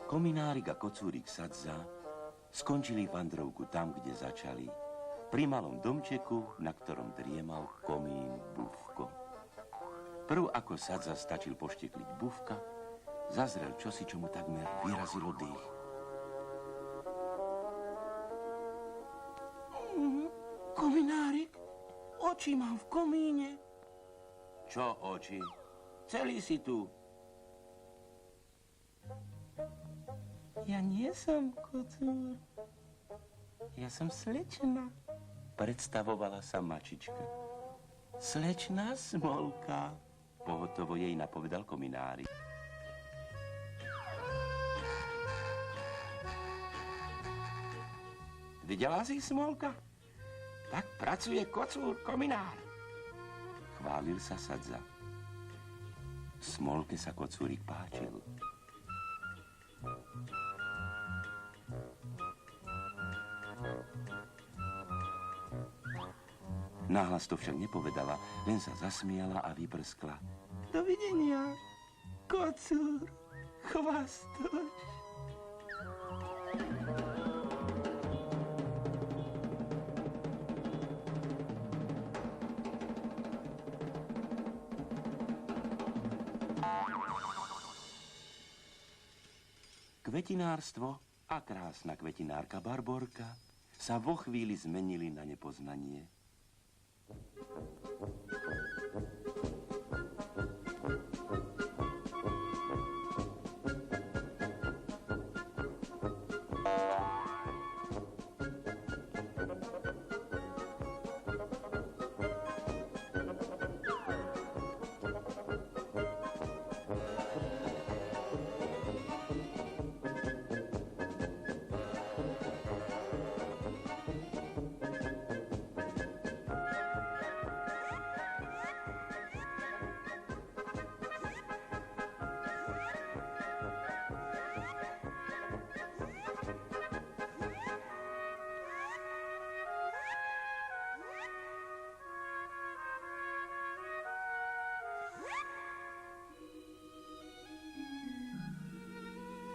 Kominárik a kocúrik Sadza skončili vandrovku tam, kde začali. Pri malom domčeku, na ktorom driemal komín Bufko. Prv ako Sadza stačil poštekliť Bufka, zazrel čosi, čo mu takmer vyrazilo dých. Kominárik, oči mám v komíne. Čo oči? Celý si tu. Ja nie som kocúr. Ja som slečna. Predstavovala sa mačička. Slečná Smolka, pohotovo jej napovedal kominárik. Videla si, Smolka? Tak pracuje kocúr, kominár. Chválil sa Sadza. Smolke sa kocúrik páčil. Náhlas to však nepovedala, len sa zasmiala a vyprskla. Dovidenia, kocúr, chvastoš. Kvetinárstvo a krásna kvetinárka Barborka sa vo chvíli zmenili na nepoznanie.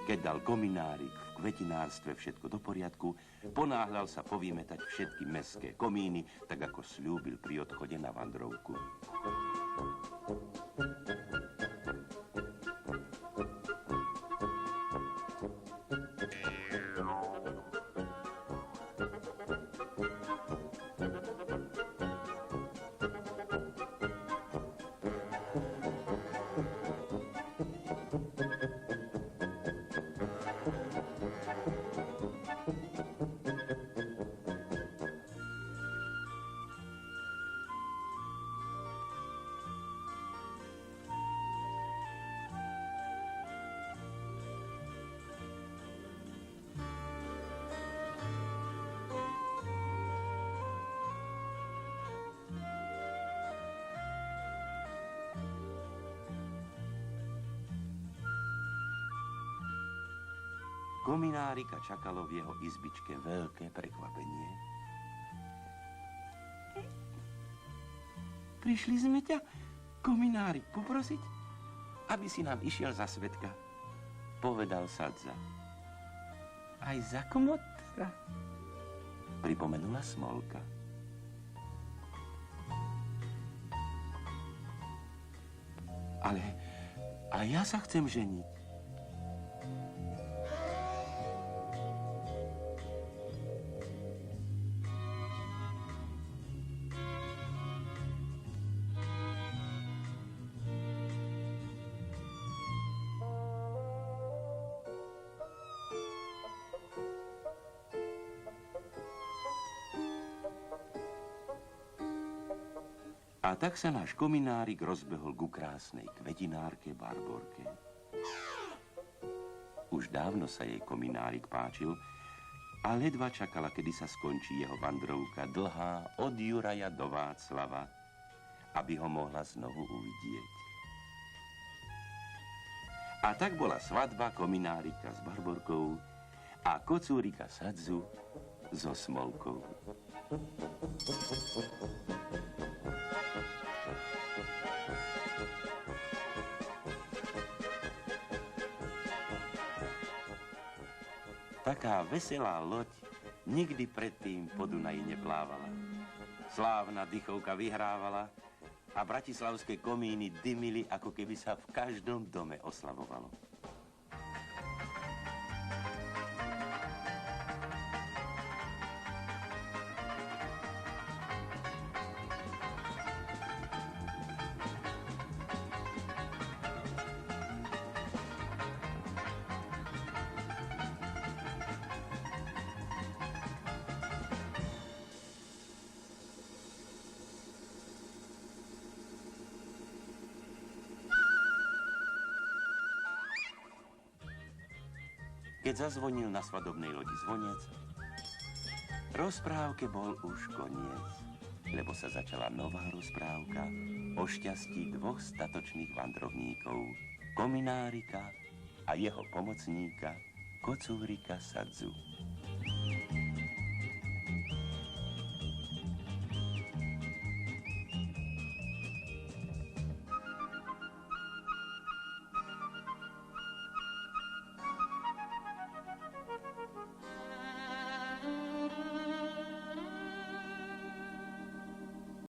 Keď dal kominárik v kvetinárstve všetko do poriadku, ponáhľal sa povymetať všetky mestské komíny, tak ako sľúbil pri odchode na vandrovku. Kominárika čakalo v jeho izbičke veľké prekvapenie. Prišli sme ťa, kominárik, poprosiť, aby si nám išiel za svedka, povedal Sadza. aj za komotra, pripomenula Smolka. Ale a ja sa chcem ženiť. A tak sa náš kominárik rozbehol ku krásnej kvetinárke Barborke. Už dávno sa jej kominárik páčil a ledva čakala, kedy sa skončí jeho vandrovka dlhá od Juraja do Václava, aby ho mohla znovu uvidieť. A tak bola svadba kominárika s Barborkou a kocúrika Sadzu so Smolkou. Taká veselá loď nikdy predtým po Dunaji neplávala. Slávna dychovka vyhrávala a bratislavské komíny dymili, ako keby sa v každom dome oslavovalo. Keď zazvonil na svadobnej lodi zvonec, rozprávke bol už koniec, lebo sa začala nová rozprávka o šťastí dvoch statočných vandrovníkov, Kominárika a jeho pomocníka, Kocúrika Sadzu.